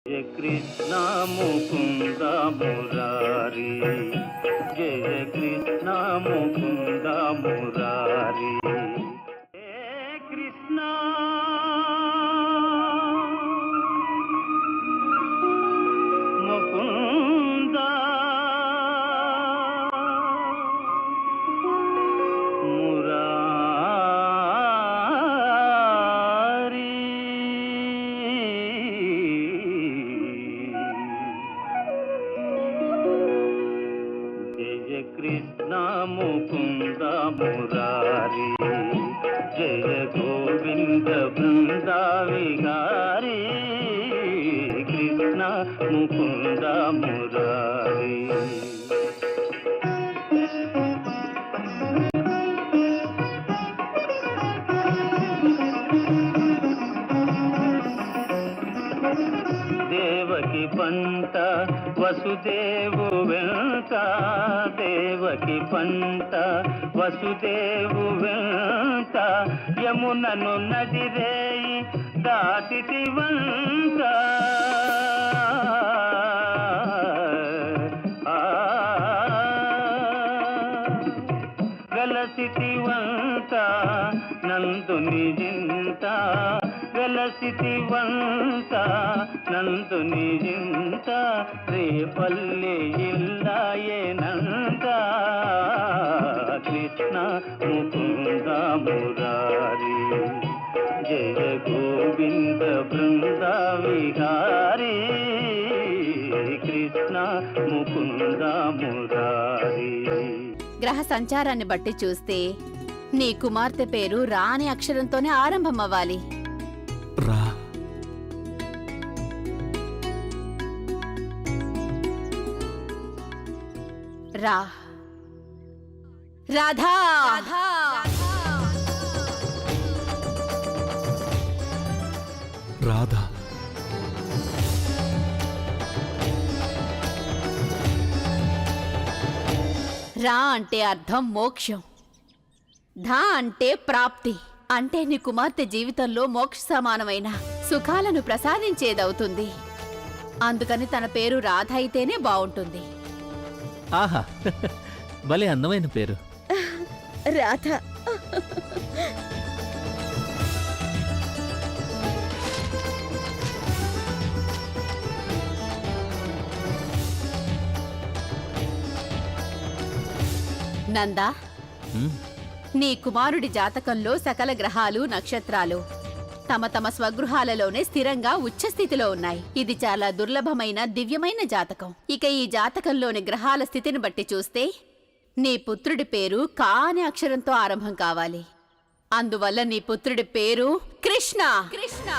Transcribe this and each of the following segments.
जय कृष्ण मुकुंद मुरारी, जय कृष्ण मुकुंद मुरारी। हे कृष्ण मुकुंद कृष्ण मुकुंद मुरारी, जय गोविंद बृंदा विहारी। कृष्ण मुकुंद मुरारी। దేవకి పంట వసుదేవు వెంట, దేవకి పంట వసుదేవు వెంట, యమునను నదిరేయి దాటితి వంట। వెలసితి వంట నందుని జింత, వెలసితి వంట నందుని జింత, రేపల్లి ఇల్లాయేనంత। కృష్ణ ముకుంద మురారి, జయ గోవింద బృంద విహారీ। కృష్ణ ముకుంద మురారి। గ్రహ సంచారాన్ని బట్టి చూస్తే నీ కుమార్తె పేరు రా అనే అక్షరంతోనే ఆరంభమవ్వాలి. రా. రా. రాధా. రాధా. రా అంటే అర్థం మోక్షం, ధా అంటే ప్రాప్తి, అంటే నీ కుమార్తె జీవితంలో మోక్ష సమానమైన సుఖాలను ప్రసాదించేదవుతుంది. అందుకని తన పేరు రాధ అయితేనే బావుంటుంది. ఆహా, భలే అందమైన పేరు రాధ. నందా, నీ కుమారుడి జాతకంలో సకల గ్రహాలు నక్షత్రాలు తమ తమ స్వగృహాలలోనే స్థిరంగా ఉచ్చస్థితిలో ఉన్నాయి. ఇది చాలా దుర్లభమైన దివ్యమైన జాతకం. ఇక ఈ జాతకంలోని గ్రహాల స్థితిని బట్టి చూస్తే నీ పుత్రుడి పేరు కా అనే అక్షరంతో ఆరంభం కావాలి. అందువల్ల నీ పుత్రుడి పేరు కృష్ణ. కృష్ణ.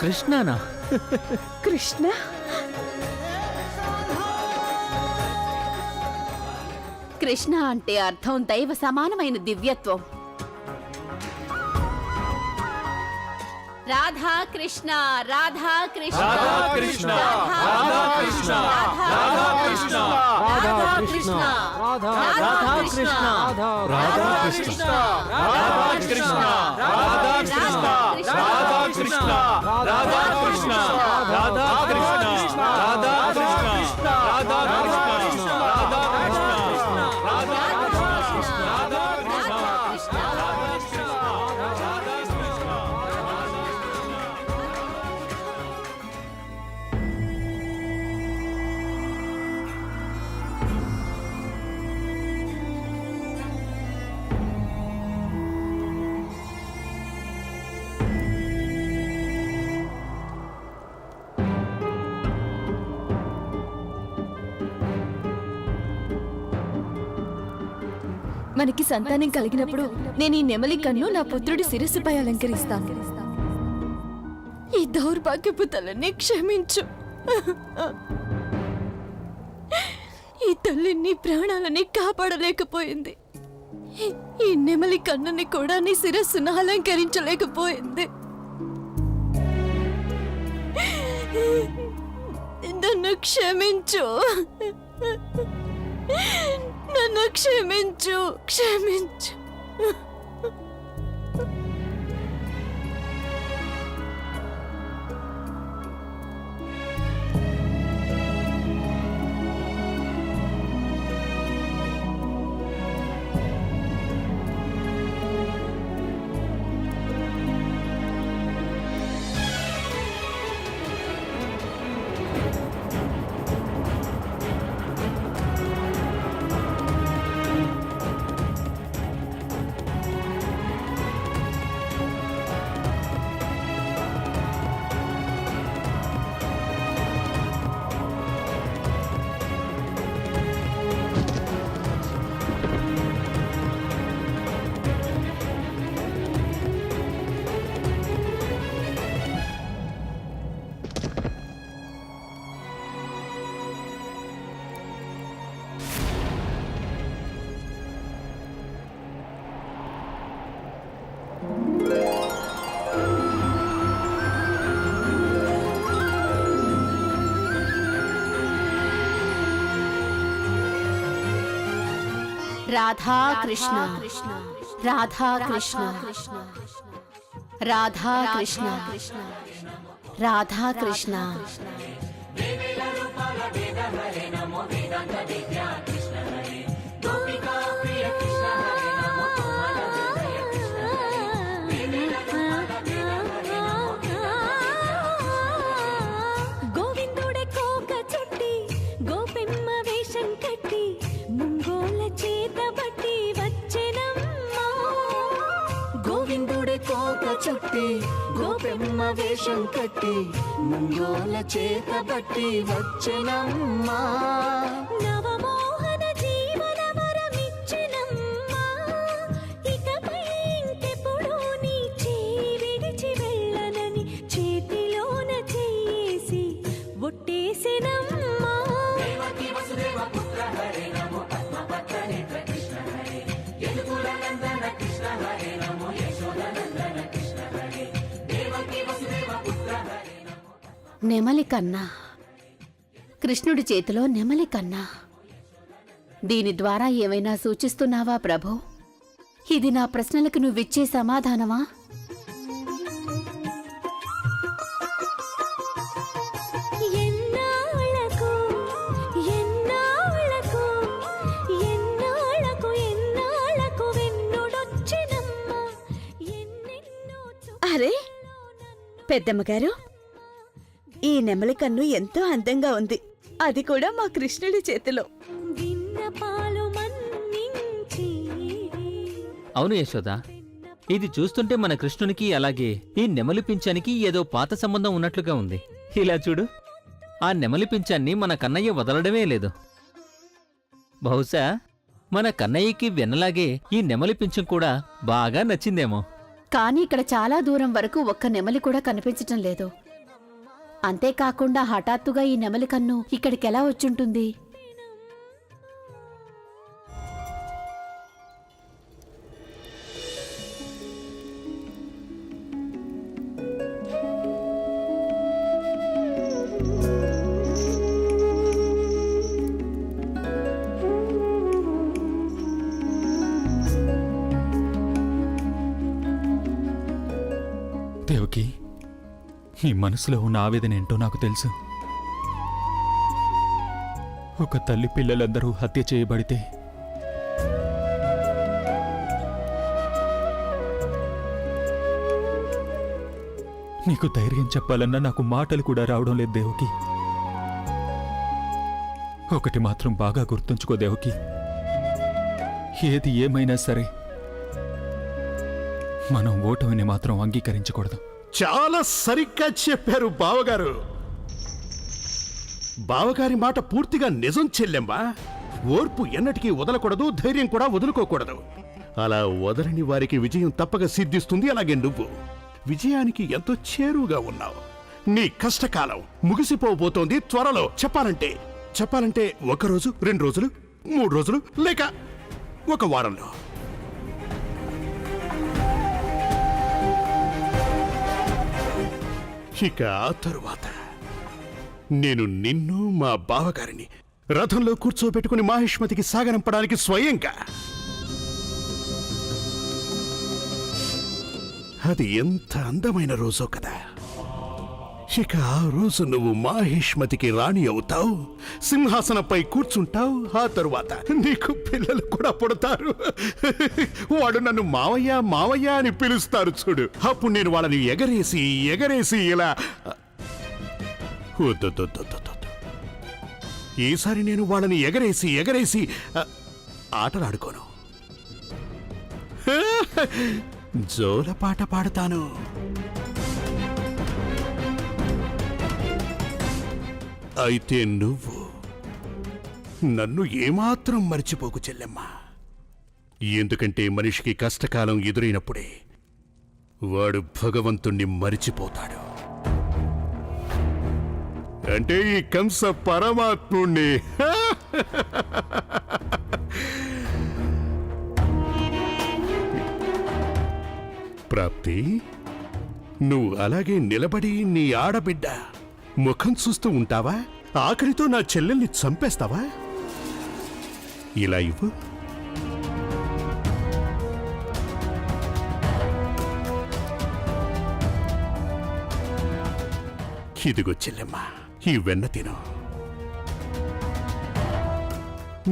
కృష్ణనా? కృష్ణ. కృష్ణ అంటే అర్థం దైవ సమానమైన దివ్యత్వం. రాధా కృష్ణ, రాధా కృష్ణ, రాధా కృష్ణ, రాధా కృష్ణ, రాధా కృష్ణ, రాధా కృష్ణ, రాధా కృష్ణ, రాధా కృష్ణ, రాధా కృష్ణ, రాధా కృష్ణ, రాధా కృష్ణ, రాధా కృష్ణ, రాధా కృష్ణ, రాధా కృష్ణ, రాధా కృష్ణ, రాధా మనకి సంతానం కలిగినప్పుడు నేను ఈ నెమలి కన్ను నా పుత్రుడి శిరస్సుపై అలంకరిస్తాను. ఈ దౌర్భాగ్యపు తల్లిని క్షమించు. ఈ తల్లి నీ ప్రాణాలని కాపాడలేకపోయింది. ఈ నెమలి కన్నుని కూడా నీ శిరస్సును అలంకరించలేకపోయింది. నన్ను క్షమించు. నన్ను క్షమించు, క్షమించు. రాధా కృష్ణ, రాధా కృష్ణ, రాధా కృష్ణ, రాధా కృష్ణ. గోవిందుడే కోక చుట్టి గోపెమ్మ వేషం కట్టి ముంగోల చేత బట్టి వచ్చెనమ్మా. గోవిందుడే కోక చుట్టి గోపెమ్మ వేషం కట్టి ముంగోల చేత బట్టి వచ్చెనమ్మా. నవమోహన జీవన వరమిచ్చెనమ్మా. ఇకపై ఇంకెప్పుడు నీ చేయి విడిచి వెళ్ళనని చేతిలోన చేసి ఒట్టేసెనమ్మా. నెమలి కన్నా, కృష్ణుడి చేతిలో నెమలి కన్నా. దీని ద్వారా ఏమైనా సూచిస్తున్నావా ప్రభు? ఇది నా ప్రశ్నలకు నువ్విచ్చే సమాధానమా? ఎన్నాళ్ళకు ఎన్నాళ్ళకు ఎన్నాళ్ళకు ఎన్నాళ్ళకు వెన్నుడొచ్చినమ్మా. ఎన్నెన్నో అరే పెద్దమ్మగారు, ఈ నెమలి కన్ను ఎంతో అందంగా ఉంది. అది కూడా మా కృష్ణుడి చేతిలో. విన్నపాలు మన్నించి అవును యశోద, ఇది చూస్తుంటే మన కృష్ణునికి అలాగే ఈ నెమలి పించానికి ఏదో పాత సంబంధం ఉన్నట్లుగా ఉంది. ఇలా చూడు, ఆ నెమలి పించాన్ని మన కన్నయ్య వదలడమే లేదు. బహుశా మన కన్నయ్యకి వెన్నలాగే ఈ నెమలి పింఛం కూడా బాగా నచ్చిందేమో. కానీ ఇక్కడ చాలా దూరం వరకు ఒక్క నెమలి కూడా కనిపించటం లేదు. అంతేకాకుండా హఠాత్తుగా ఈ నెమలి కన్ను ఇక్కడికెలా వచ్చుంటుంది? దేవకి, నీ మనసులో ఉన్న ఆవేదన ఏంటో నాకు తెలుసు. ఒక తల్లి పిల్లలందరూ హత్య చేయబడితే నీకు ధైర్యం చెప్పాలన్నా నాకు మాటలు కూడా రావడం లేదు దేవకి. ఒకటి మాత్రం బాగా గుర్తుంచుకో దేవకి, ఏది ఏమైనా సరే మనం ఓటమిని మాత్రం అంగీకరించకూడదు. చాలా సరిగ్గా చెప్పారు బావగారు. బావగారి మాట పూర్తిగా నిజం చెల్లెమ్మా. ఓర్పు ఎన్నటికీ వదలకూడదు, ధైర్యం కూడా వదులుకోకూడదు. అలా వదలని వారికి విజయం తప్పక సిద్ధిస్తుంది. అలాగే నువ్వు విజయానికి ఎంతో చేరువుగా ఉన్నావు. నీ కష్టకాలం ముగిసిపోబోతోంది త్వరలో. చెప్పాలంటే 1 రోజు, 2 రోజులు, 3 రోజులు, లేక 1 వారంలో. ఇక ఆ తరువాత నేను నిన్ను, మా బావగారిని రథంలో కూర్చోబెట్టుకుని మాహిష్మతికి సాగనంపడానికి స్వయంగా. అది ఎంత అందమైన రోజో కదా. ఇక ఆ రోజు నువ్వు మాహిష్మతికి రాణి అవుతావు, సింహాసనంపై కూర్చుంటావు. ఆ తరువాత నీకు పిల్లలు కూడా పుడతారు. వాడు నన్ను మావయ్య మావయ్య అని పిలుస్తారు చూడు. అప్పుడు నేను వాళ్ళని ఎగరేసి ఎగరేసి ఇలా వద్దొద్దొద్దొద్దొద్దు. ఈసారి నేను వాళ్ళని ఎగరేసి ఎగరేసి ఆటలాడుకోను. జోలపాట పాడతాను. అయితే నువ్వు నన్ను ఏమాత్రం మర్చిపోకు చెల్లెమ్మా. ఎందుకంటే మనిషికి కష్టకాలం ఎదురైనప్పుడే వాడు భగవంతుణ్ణి మరిచిపోతాడు. అంటే ఈ కంస పరమాత్ముణ్ణి. ప్రాప్తి, నువ్వు అలాగే నిలబడి నీ ఆడబిడ్డ ముఖం చూస్తూ ఉంటావా? ఆఖరితో నా చెల్లెల్ని చంపేస్తావా? ఇలా ఇవ్వు. ఇదిగో చెల్లెమ్మా, ఈ వెన్న తిను.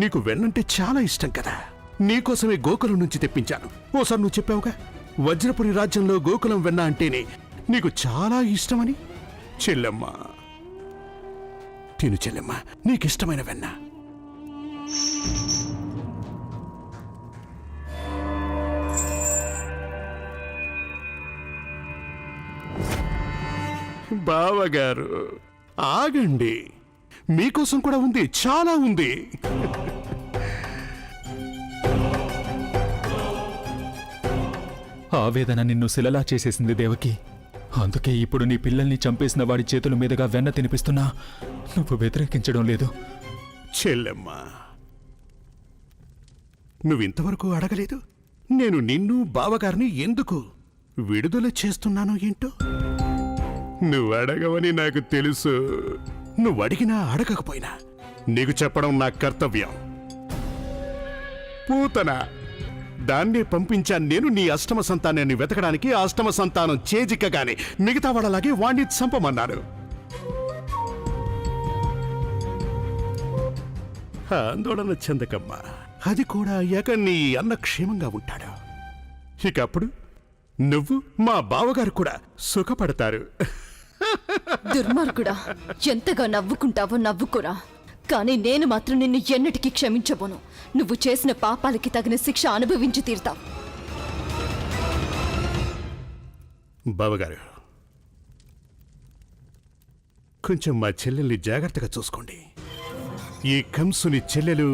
నీకు వెన్నంటే చాలా ఇష్టం కదా. నీకోసమే గోకులం నుంచి తెప్పించాను. ఓసారి నువ్వు చెప్పావుగా, వజ్రపురి రాజ్యంలో గోకులం వెన్న అంటేనే నీకు చాలా ఇష్టమని. చెల్లెమ్మా తిను చెల్లెమ్మా, నీకిష్టమైన వెన్న. బావగారు ఆగండి, మీకోసం కూడా ఉంది, చాలా ఉంది. ఆవేదన నిన్ను శిలలా చేసేసింది దేవకి. అందుకే ఇప్పుడు నీ పిల్లల్ని చంపేసిన వాడి చేతుల మీదుగా వెన్న తినిపిస్తున్నా నువ్వు వ్యతిరేకించడం లేదు. చెల్లెమ్మా, నువ్వింతవరకు అడగలేదు నేను నిన్ను బావగారిని ఎందుకు విడుదల చేస్తున్నానో ఏంటో. నువ్వు అడగవని నాకు తెలుసు. నువ్వు అడిగినా అడగకపోయినా నీకు చెప్పడం నా కర్తవ్యం. పూతన దాన్నే పంపించాను నేను నీ అష్టమ సంతానాన్ని వెతకడానికి. ఆ అష్టమ సంతానం చేజిక్కగానే మిగతా వాళ్ళలాగే వాణ్ణి చంపమన్నాను. ఆందోళన చెందకమ్మా, అది కూడా అయ్యాక నీ అన్న క్షేమంగా ఉంటాడు. ఇక అప్పుడు నువ్వు మా బావగారు కూడా సుఖపడతారు. దుర్మార్గుడా, ఎంతగా నవ్వుకుంటావో నవ్వుకోరా, కానీ నేను మాత్రం నిన్ను ఎన్నటికీ క్షమించబోను. నువ్వు చేసిన పాపాలకి తగిన శిక్ష అనుభవించి తీరుతావు. బావగారు, కొంచెం మా చెల్లెల్ని జాగ్రత్తగా చూసుకోండి. ఈ కంసుని చెల్లెలు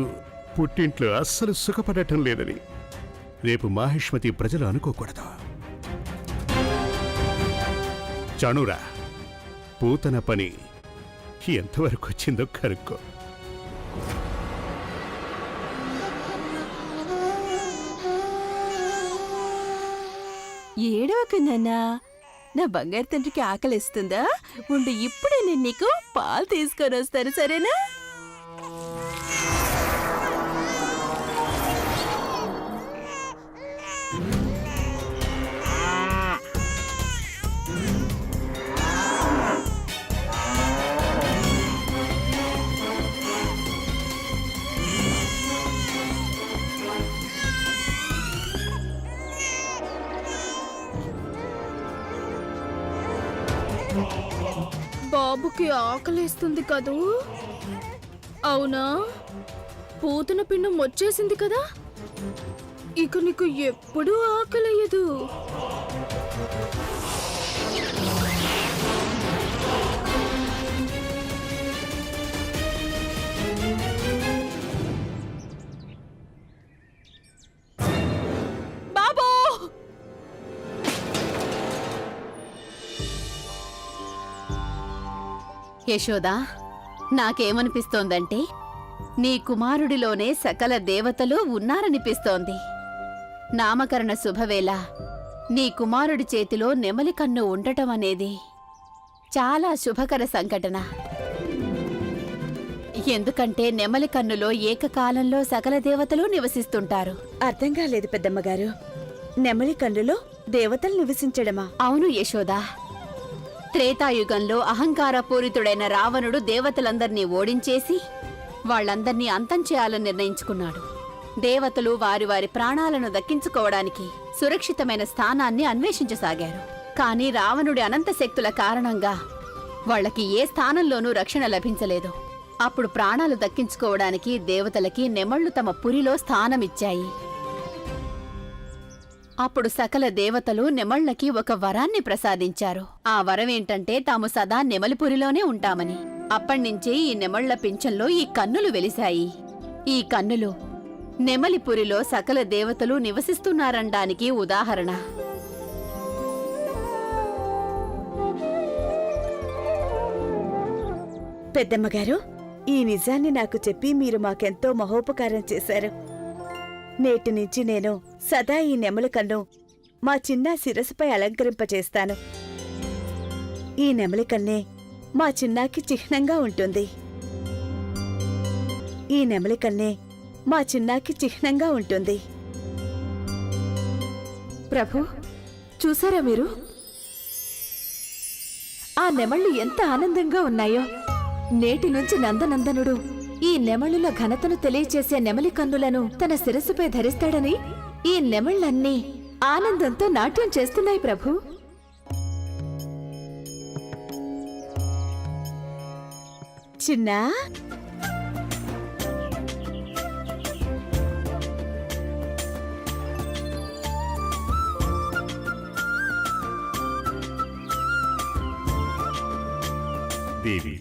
పుట్టింట్లో అస్సలు సుఖపడటం లేదని రేపు మాహిష్మతి ప్రజలు అనుకోకూడదు. చణురా, పూతన పని ఎంతవరకు వచ్చిందో కనుక్కో. ఏడవకు నాన్నా, నా బంగారు తండ్రికి ఆకలిస్తుందా? ఉండు, ఇప్పుడే నేను నీకు పాలు తీసుకొని వస్తాను, సరేనా? బాబుకి ఆకలేస్తుంది కదూ? అవునా? పూతన పిండం వచ్చేసింది కదా, ఇక నీకు ఎప్పుడూ ఆకలేయదు. యశోదా, నాకేమనిపిస్తోందంటే నీ కుమారుడిలోనే సకల దేవతలు ఉన్నారనిపిస్తోంది. నామకరణ శుభవేళ నీ కుమారుడి చేతిలో నెమలి కన్ను ఉండటం అనేది చాలా శుభకర సంఘటన. ఎందుకంటే నెమలి కన్నులో ఏకకాలంలో సకల దేవతలు నివసిస్తుంటారు. అర్థం కాలేదు పెద్దమ్మగారు. నెమలి కన్నులో దేవతలు నివసించడమా? అవును యశోదా. త్రేతాయుగంలో అహంకారపూరితుడైన రావణుడు దేవతలందర్నీ ఓడించేసి వాళ్ళందర్నీ అంతం చేయాలని నిర్ణయించుకున్నాడు. దేవతలు వారి వారి ప్రాణాలను దక్కించుకోవడానికి సురక్షితమైన స్థానాన్ని అన్వేషించసాగారు. కాని రావణుడి అనంత శక్తుల కారణంగా వాళ్ళకి ఏ స్థానంలోనూ రక్షణ లభించలేదు. అప్పుడు ప్రాణాలు దక్కించుకోవడానికి దేవతలకి నెమళ్లు తమ పురిలో స్థానమిచ్చాయి. అప్పుడు సకల దేవతలు నెమళ్లకి ఒక వరాన్ని ప్రసాదించారు. ఆ వరం ఏంటంటే తాము సదా నెమలిపురిలోనే ఉంటామని. అప్పణ్నించే ఈ నెమళ్ల పింఛంలో ఈ కన్నులు వెలిశాయి. ఈ కన్నులు నెమలిపురిలో సకల దేవతలు నివసిస్తున్నారనడానికి ఉదాహరణ. పెద్దమ్మగారు, ఈ నిజాన్ని నాకు చెప్పి మీరు మాకెంతో మహోపకారం చేశారు. నేటి నుంచి నేను సదా ఈ నెమలి కన్ను మా చిన్న శిరస్సుపై అలంకరింపచేస్తాను. ఈ నెమలి కన్నే మా చిన్నాకి చిహ్నంగా ఉంటుంది. ఈ నెమలి కన్నే మా చిన్నాకి చిహ్నంగా ఉంటుంది. ప్రభు, చూసారా మీరు? ఆ నెమళ్ళు ఎంత ఆనందంగా ఉన్నాయో. నేటి నుంచి నందనందనుడు ఈ నెమళ్ళుల ఘనతను తెలియచేసే నెమలి కన్నులను తన శిరస్సుపై ధరిస్తాడని ఈ నెమళ్ళన్నీ ఆనందంతో నాట్యం చేస్తున్నాయి ప్రభు. చిన్నా, దేవి,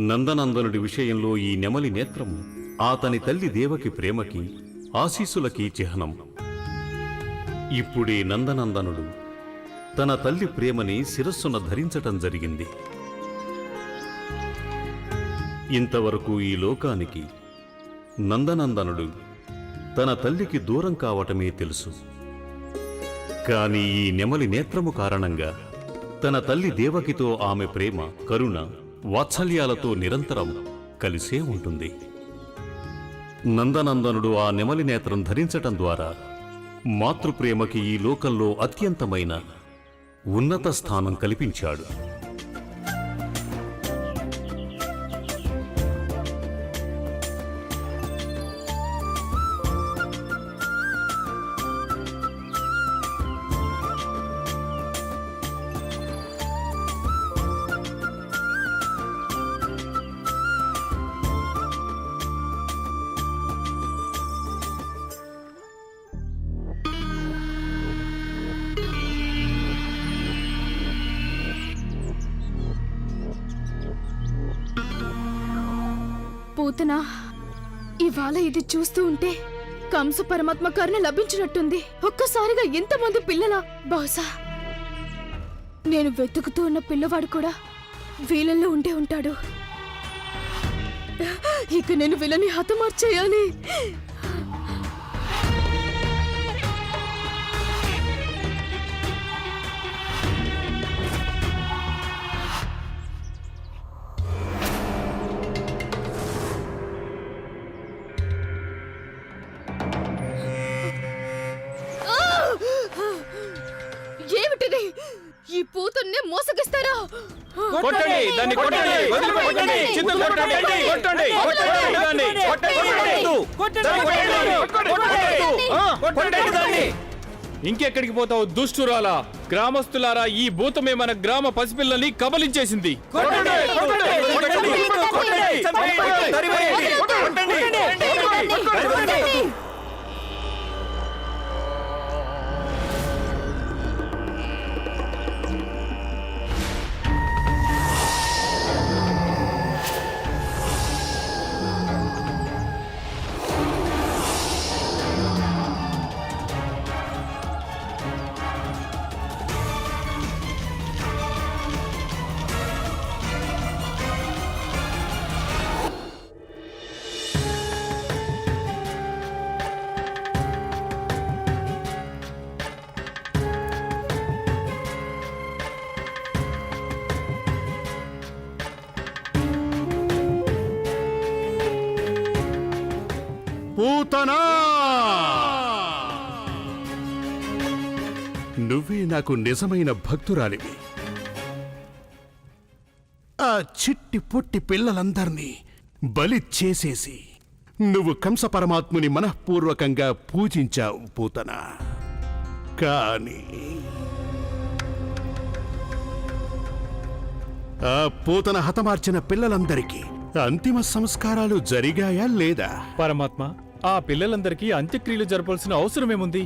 నందనందనుడి విషయంలో ఈ నెమలి నేత్రము అతని తల్లి దేవకి ప్రేమకి ఆశీస్సులకి చిహ్నం. ఇప్పుడే నందనందనుడు తన తల్లి ప్రేమని శిరస్సున ధరించటం జరిగింది. ఇంతవరకు ఈ లోకానికి నందనందనుడు తన తల్లికి దూరం కావటమే తెలుసు. కాని ఈ నెమలి నేత్రము కారణంగా తన తల్లి దేవకితో ఆమె ప్రేమ, కరుణ, వాత్సల్యాలతో నిరంతరం కలిసే ఉంటుంది. నందనందనుడు ఆ నెమలి నేత్రం ధరించటం ద్వారా మాతృప్రేమకి ఈ లోకంలో అత్యంతమైన ఉన్నత స్థానం కల్పించాడు. పూతనా, ఇవాళ ఇది చూస్తూ ఉంటే కంస పరమాత్మ కరుణ లభించినట్టుంది. ఒక్కసారిగా ఎంతమంది పిల్లల, బహుశా నేను వెతుకుతూ ఉన్న పిల్లవాడు కూడా వీళ్ళల్లో ఉండే ఉంటాడు. ఇక నేను వీళ్ళని హతమార్చేయాలి. ఏమిటిది? ఈ పూతున్నే మోసగిస్తారా? కొట్టండి దాన్ని, కొట్టండి, వదిలిపెట్టండి, చింతలు కొట్టండి, కొట్టండి, కొట్టండి దాన్ని, కొట్టండి దాన్ని. ఇంకెక్కడికి పోతావు దుష్టురాలా? గ్రామస్తులారా, ఈ భూతమే మన గ్రామ పసిపిల్లల్ని కబలించేసింది. పూతనా నువ్వే నాకు నిజమైన భక్తురాలివి. ఆ చిట్టి పొట్టి పిల్లలందర్నీ బలి చేసేసి నువ్వు కంస పరమాత్ముని మనఃపూర్వకంగా పూజించావు పూతన. కానీ ఆ పూతన హతమార్చిన పిల్లలందరికీ అంతిమ సంస్కారాలు జరిగాయా లేదా? పరమాత్మ, ఆ పిల్లలందరికీ అంత్యక్రియలు జరపాల్సిన అవసరమేముంది?